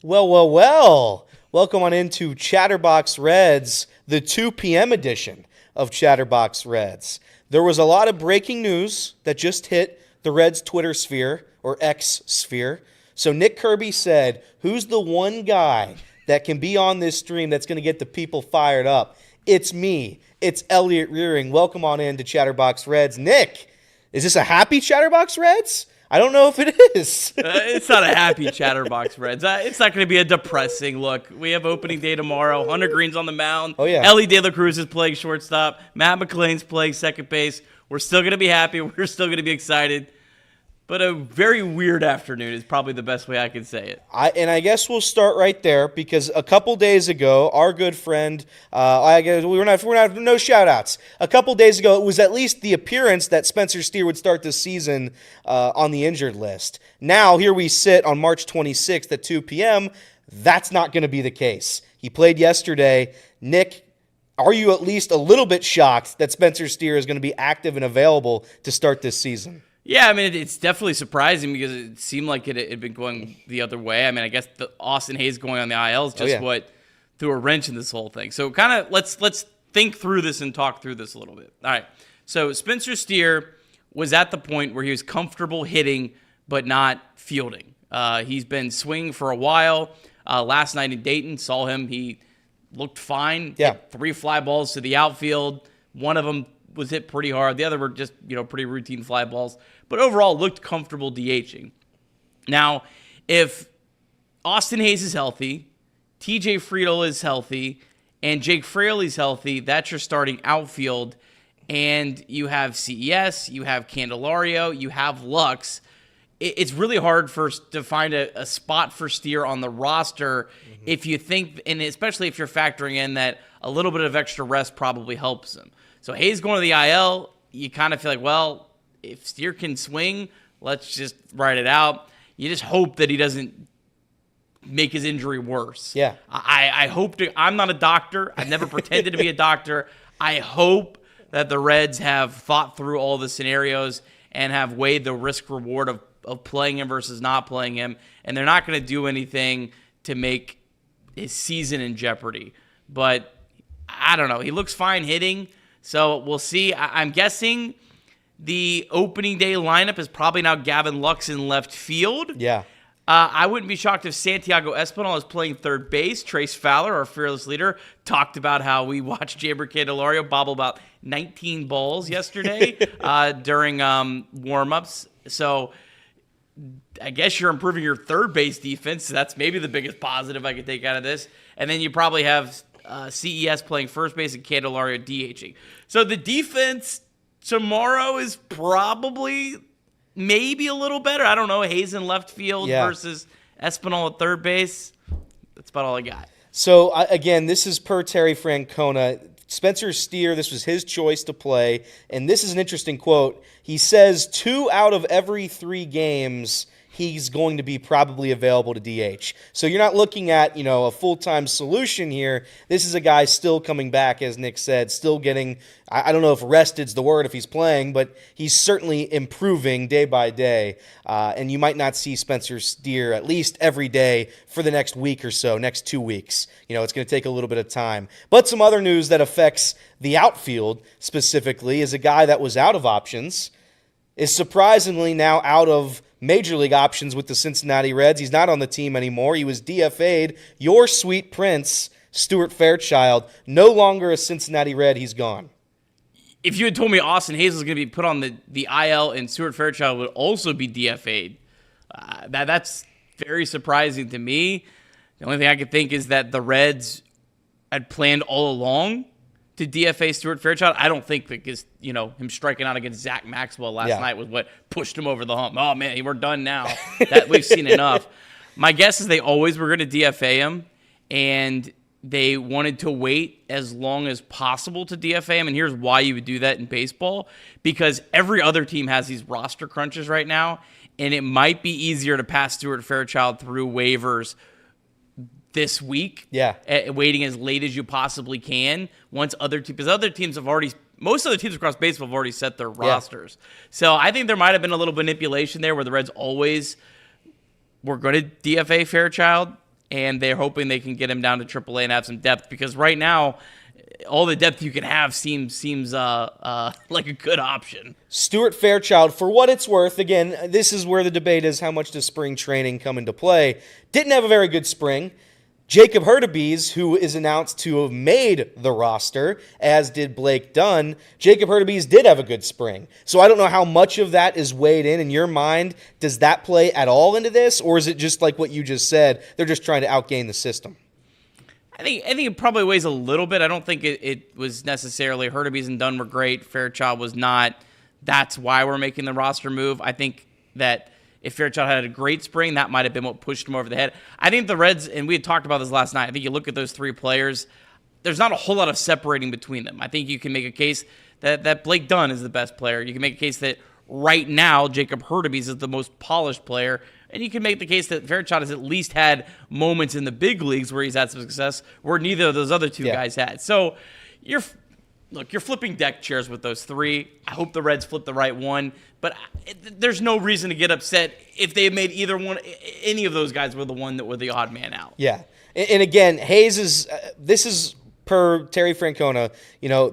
Well. Welcome on into Chatterbox Reds, the 2 p.m. edition of Chatterbox Reds. There was a lot of breaking news that just hit the Reds Twitter sphere, or X sphere. So Nick Kirby said, who's the one guy that can be on this stream that's going to get the people fired up? It's me. It's Elliot Rearing. Welcome on into Chatterbox Reds. Nick, is this a happy Chatterbox Reds? I don't know if it is. It's not a happy Chatterbox Reds. It's not going to be a depressing look. We have opening day tomorrow. Hunter Green's on the mound. Oh, yeah. Ellie De La Cruz is playing shortstop. Matt McClain's playing second base. We're still going to be happy. We're still going to be excited. But a very weird afternoon is probably the best way I can say it. I guess we'll start right there because a couple days ago, our good friend, no shout outs. A couple days ago, it was at least the appearance that Spencer Steer would start this season on the injured list. Now, here we sit on March 26th at 2 p.m. That's not going to be the case. He played yesterday. Nick, are you at least a little bit shocked that Spencer Steer is going to be active and available to start this season? Yeah, I mean, it's definitely surprising because it seemed like it had been going the other way. I mean, I guess the Austin Hayes going on the IL is just what threw a wrench in this whole thing. So kind of let's think through this and talk through this a little bit. All right, so Spencer Steer was at the point where he was comfortable hitting but not fielding. He's been swinging for a while. Last night in Dayton, saw him. He looked fine. Yeah. Hit 3 fly balls to the outfield. One of them was hit pretty hard. The other were just, pretty routine fly balls. But overall, looked comfortable DHing. Now, if Austin Hayes is healthy, TJ Friedl is healthy, and Jake Fraley's healthy, that's your starting outfield. And you have CES, you have Candelario, you have Lux. It's really hard to find a spot for Steer on the roster if you think, and especially if you're factoring in that a little bit of extra rest probably helps him. So Hayes going to the IL, you kind of feel like, well, if Steer can swing, let's just ride it out. You just hope that he doesn't make his injury worse. Yeah. I hope to. I'm not a doctor. I've never pretended to be a doctor. I hope that the Reds have thought through all the scenarios and have weighed the risk-reward of playing him versus not playing him, and they're not going to do anything to make his season in jeopardy. But I don't know. He looks fine hitting. So we'll see. I'm guessing the opening day lineup is probably now Gavin Lux in left field. Yeah. I wouldn't be shocked if Santiago Espinal is playing third base. Trace Fowler, our fearless leader, talked about how we watched Jeimer Candelario bobble about 19 balls yesterday during warm-ups. So I guess you're improving your third base defense. That's maybe the biggest positive I could take out of this. And then you probably have CES playing first base and Candelario DHing. So the defense tomorrow is probably maybe a little better. I don't know. Hayes in left field versus Espinal at third base. That's about all I got. So, again, this is per Terry Francona. Spencer Steer, this was his choice to play. And this is an interesting quote. He says 2 out of every 3 games he's going to be probably available to DH. So you're not looking at, a full-time solution here. This is a guy still coming back, as Nick said, still getting, I don't know if rested's the word if he's playing, but he's certainly improving day by day. And you might not see Spencer Steer at least every day for the next week or so, next 2 weeks. It's going to take a little bit of time. But some other news that affects the outfield specifically is a guy that was out of options is surprisingly now out of Major League options with the Cincinnati Reds. He's not on the team anymore. He was DFA'd. Your sweet prince, Stuart Fairchild, no longer a Cincinnati Red. He's gone. If you had told me Austin Hayes was going to be put on the IL and Stuart Fairchild would also be DFA'd, that's very surprising to me. The only thing I could think is that the Reds had planned all along to DFA Stuart Fairchild. I don't think that him striking out against Zach Maxwell last night was what pushed him over the hump. Oh man, we're done now. That we've seen enough. My guess is they always were going to DFA him, and they wanted to wait as long as possible to DFA him. And here's why you would do that in baseball: because every other team has these roster crunches right now, and it might be easier to pass Stuart Fairchild through waivers this week, waiting as late as you possibly can. Once because other teams have already, most other teams across baseball have already set their rosters. So I think there might have been a little manipulation there where the Reds always were going to DFA Fairchild and they're hoping they can get him down to AAA and have some depth, because right now, all the depth you can have seems like a good option. Stuart Fairchild, for what it's worth, again, this is where the debate is, how much does spring training come into play? Didn't have a very good spring. Jacob Hurtubise, who is announced to have made the roster, as did Blake Dunn, Jacob Hurtubise did have a good spring. So I don't know how much of that is weighed in your mind. Does that play at all into this, or is it just like what you just said, they're just trying to outgain the system? I think it probably weighs a little bit. I don't think it was necessarily Hurtubise and Dunn were great. Fairchild was not. That's why we're making the roster move. I think that if Fairchild had a great spring, that might have been what pushed him over the head. I think the Reds, and we had talked about this last night, I think you look at those three players, there's not a whole lot of separating between them. I think you can make a case that Blake Dunn is the best player. You can make a case that right now Jacob Hurtubise is the most polished player. And you can make the case that Fairchild has at least had moments in the big leagues where he's had some success where neither of those other two guys had. So you're flipping deck chairs with those three. I hope the Reds flip the right one. But there's no reason to get upset if they made any of those guys were the one that were the odd man out. Yeah. And again, Hayes is, this is per Terry Francona,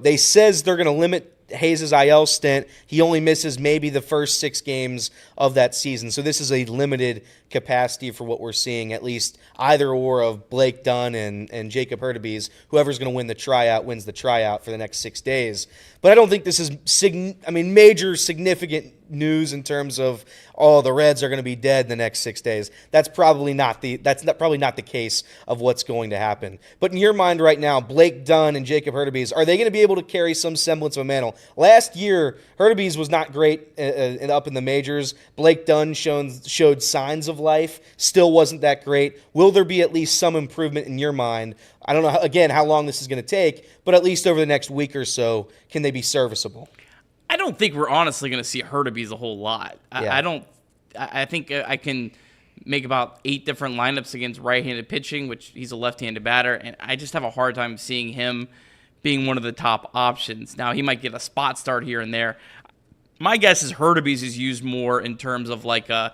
they says they're going to limit Hayes' IL stint. He only misses maybe the first 6 games of that season. So this is a limited capacity for what we're seeing, at least either or of Blake Dunn and Jacob Hurtubise. Whoever's going to win the tryout wins the tryout for the next 6 days. But I don't think this is major significant news in terms of, the Reds are going to be dead in the next 6 days. That's probably not the case of what's going to happen. But in your mind right now, Blake Dunn and Jacob Hurtubise, are they going to be able to carry some semblance of a mantle? Last year, Hurtubise was not great up in the majors. Blake Dunn showed signs of life, still wasn't that great. Will there be at least some improvement in your mind? I don't know, again, how long this is going to take, but at least over the next week or so, can they be serviceable? I don't think we're honestly going to see Hurtubise a whole lot. Yeah. I think I can make about 8 different lineups against right-handed pitching, which he's a left-handed batter, and I just have a hard time seeing him being one of the top options. Now, he might get a spot start here and there. My guess is Hurtubise is used more in terms of like a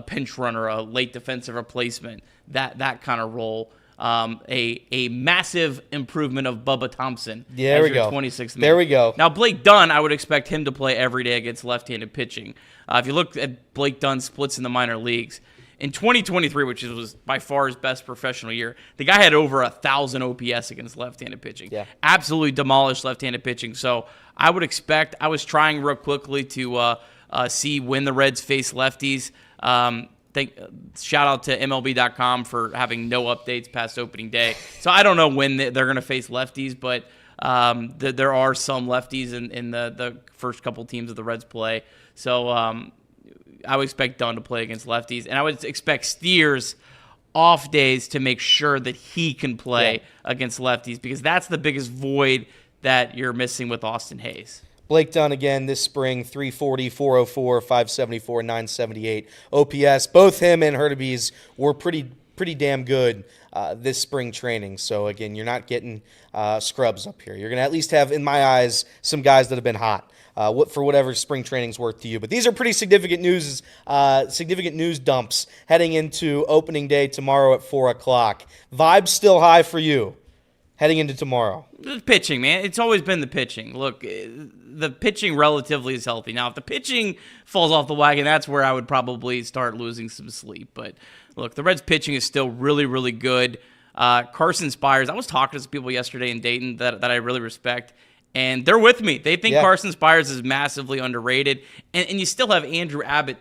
pinch runner, a late defensive replacement, that kind of role. A massive improvement of Bubba Thompson. There we go. 26th man. There we go. Now, Blake Dunn, I would expect him to play every day against left-handed pitching. If you look at Blake Dunn's splits in the minor leagues, in 2023, which was by far his best professional year, the guy had over 1,000 OPS against left-handed pitching. Yeah. Absolutely demolished left-handed pitching. So I would expect, I was trying real quickly to see when the Reds face lefties. Shout out to MLB.com for having no updates past opening day. So I don't know when they're going to face lefties, but there are some lefties in the first couple teams of the Reds play. So I would expect Dunn to play against lefties, and I would expect Steers off days to make sure that he can play against lefties, because that's the biggest void that you're missing with Austin Hayes. Blake Dunn again this spring, 340, 404, 574, 978 OPS. Both him and Hurtubise were pretty damn good this spring training. So, again, you're not getting scrubs up here. You're going to at least have, in my eyes, some guys that have been hot for whatever spring training's worth to you. But these are pretty significant news dumps heading into opening day tomorrow at 4 o'clock. Vibes still high for you heading into tomorrow? The pitching, man. It's always been the pitching. Look, the pitching relatively is healthy. Now, if the pitching falls off the wagon, that's where I would probably start losing some sleep. But, look, the Reds' pitching is still really, really good. Carson Spires, I was talking to some people yesterday in Dayton that I really respect, and they're with me. They think Carson Spires is massively underrated, and you still have Andrew Abbott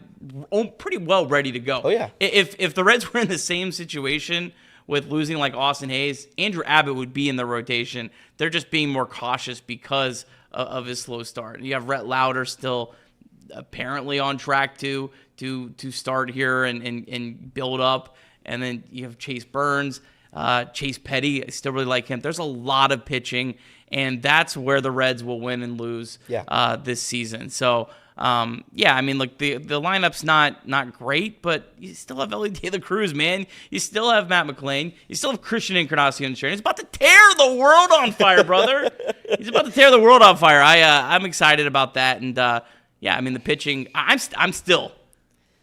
pretty well ready to go. Oh, yeah. If the Reds were in the same situation with losing like Austin Hayes, Andrew Abbott would be in the rotation. They're just being more cautious because of his slow start. You have Rhett Lauder still apparently on track to start here and build up. And then you have Chase Burns, Chase Petty. I still really like him. There's a lot of pitching, and that's where the Reds will win and lose this season. So, I mean, look, the lineup's not great, but you still have Ellie De La Cruz, man. You still have Matt McClain. You still have Christian Encarnacion. He's about to tear the world on fire, brother. He's about to tear the world on fire. I'm excited about that, and I mean, the pitching. I'm still,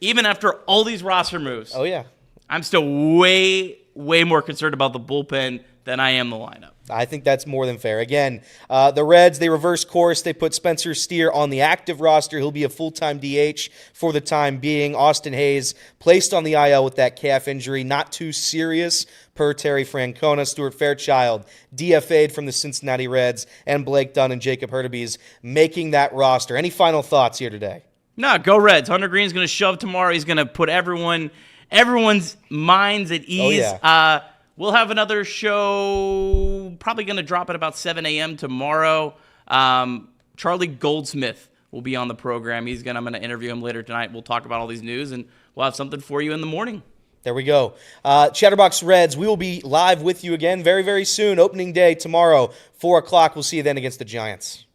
even after all these roster moves. Oh yeah. I'm still way way more concerned about the bullpen than I am the lineup. I think that's more than fair. Again, the Reds, they reverse course. They put Spencer Steer on the active roster. He'll be a full-time DH for the time being. Austin Hayes placed on the IL with that calf injury. Not too serious per Terry Francona. Stuart Fairchild DFA'd from the Cincinnati Reds, and Blake Dunn and Jacob Hurtubise making that roster. Any final thoughts here today? No, go Reds. Hunter Green's going to shove tomorrow. He's going to put everyone's minds at ease. Oh, yeah. We'll have another show, probably going to drop at about 7 a.m. tomorrow. Charlie Goldsmith will be on the program. I'm going to interview him later tonight. We'll talk about all these news, and we'll have something for you in the morning. There we go. Chatterbox Reds, we will be live with you again very, very soon. Opening day tomorrow, 4 o'clock. We'll see you then against the Giants.